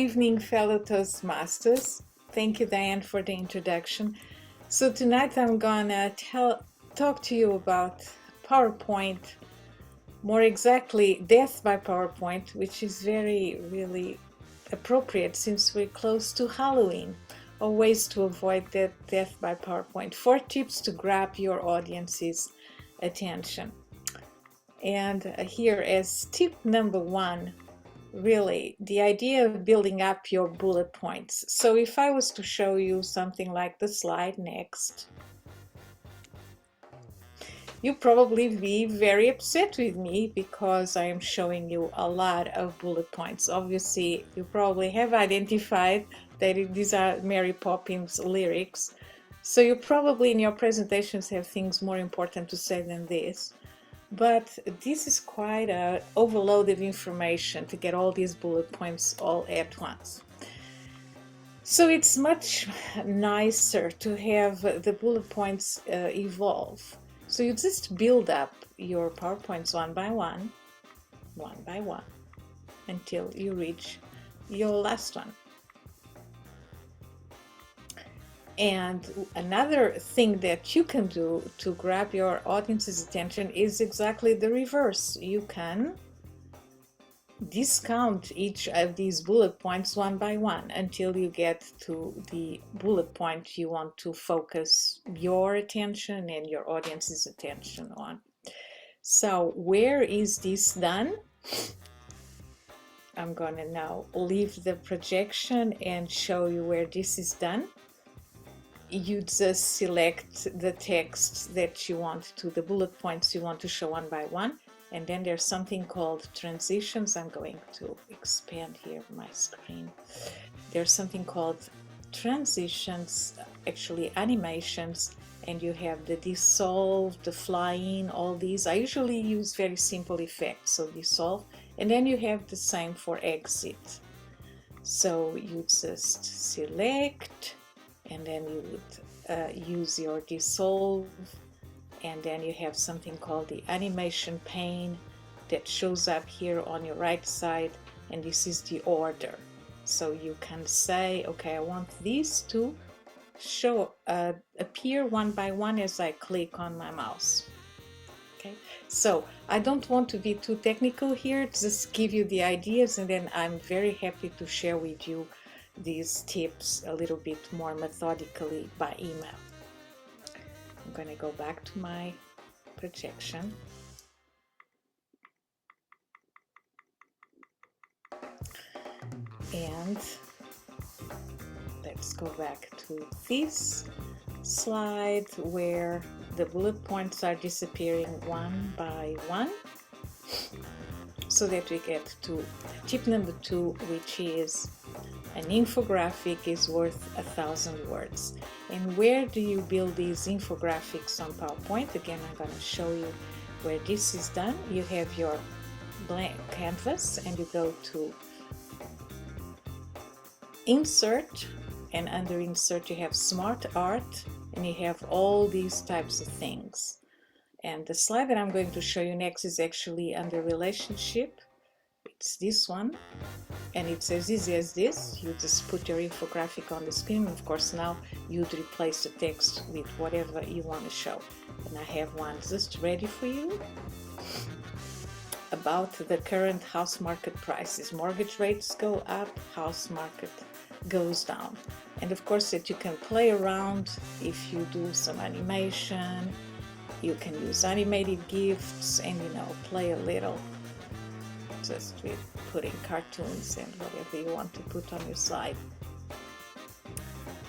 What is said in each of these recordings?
evening, fellow Toastmasters. Thank you, Diane, for the introduction. So tonight I'm gonna talk to you about PowerPoint, more exactly Death by PowerPoint, which is really appropriate since we're close to Halloween, or ways to avoid that death by PowerPoint. 4 tips to grab your audience's attention. And here as tip number 1, really, the idea of building up your bullet points. So if I was to show you something like the slide next, you probably be very upset with me because I am showing you a lot of bullet points. Obviously, you probably have identified that these are Mary Poppins lyrics. So you probably in your presentations have things more important to say than this. But this is quite an overload of information to get all these bullet points all at once. So it's much nicer to have the bullet points evolve. So you just build up your PowerPoints one by one, until you reach your last one. And another thing that you can do to grab your audience's attention is exactly the reverse. You can discount each of these bullet points one by one until you get to the bullet point you want to focus your attention and your audience's attention on. So where is this done? I'm going to now leave the projection and show you where this is done. You just select the text that you want to, the bullet points you want to show one by one, and then there's something called transitions. I'm going to expand here my screen. There's something called transitions, actually animations, and you have the dissolve, the fly in, all these. I usually use very simple effects, so dissolve, and then you have the same for exit. So you just select, and then you would use your dissolve, and then you have something called the animation pane that shows up here on your right side, and this is the order. So you can say, okay, I want these to show appear one by one as I click on my mouse. Okay, so I don't want to be too technical here, just give you the ideas, and then I'm very happy to share with you these tips a little bit more methodically by email. I'm going to go back to my projection. And let's go back to this slide where the bullet points are disappearing one by one, so that we get to tip number 2, which is an infographic is worth 1,000 words. And where do you build these infographics on PowerPoint? Again, I'm going to show you where this is done. You have your blank canvas and you go to Insert, and under Insert you have Smart Art, and you have all these types of things. And the slide that I'm going to show you next is actually under Relationship. It's this one, and it's as easy as this. You just put your infographic on the screen. Of course, now you'd replace the text with whatever you want to show. And I have one just ready for you about the current house market prices. Mortgage rates go up, house market goes down. And of course that you can play around if you do some animation. You can use animated GIFs and, you know, play a little just with putting cartoons and whatever you want to put on your slide.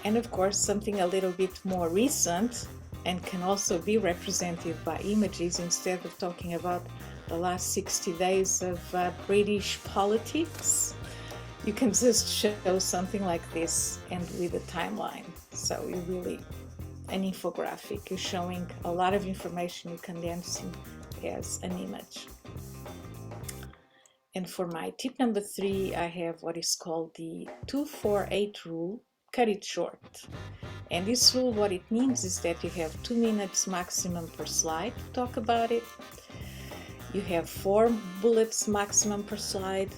And of course something a little bit more recent and can also be represented by images instead of talking about the last 60 days of British politics. You can just show something like this and with a timeline. So you really, an infographic, you're showing a lot of information you're condensing as an image. And for my tip number 3, I have what is called the 2-4-8 rule, cut it short. And this rule, what it means is that you have 2 minutes maximum per slide to talk about it. You have 4 bullets maximum per slide,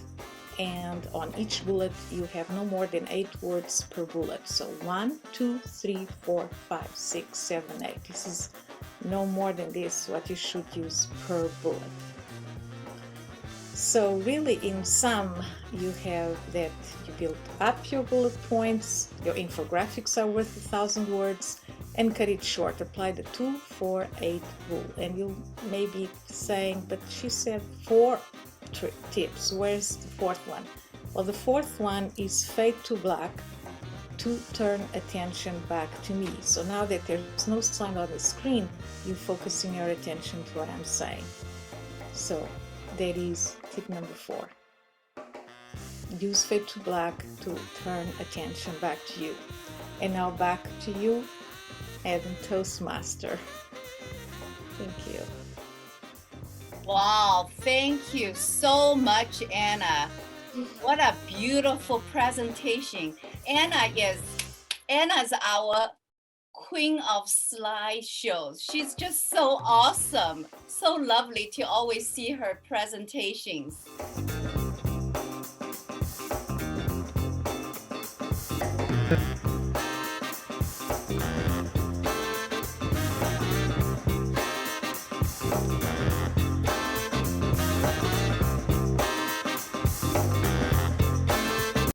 and on each bullet you have no more than 8 words per bullet. So 1, 2, 3, 4, 5, 6, 7, 8. This is no more than this what you should use per bullet. So really, in sum, you have that you build up your bullet points, your infographics are worth 1,000 words, and cut it short. Apply the 2, 4, 8 rule. And you may be saying, but she said 4 tips. Where's the 4th one? Well, the 4th one is fade to black to turn attention back to me. So now that there's no sign on the screen, you're focusing your attention to what I'm saying. So that is tip number 4. Use fade to black to turn attention back to you. And now back to you, Adam Toastmaster. Thank you. Wow, thank you so much, Anna. What a beautiful presentation. Anna's our queen of slideshows. She's just so awesome. So lovely to always see her presentations.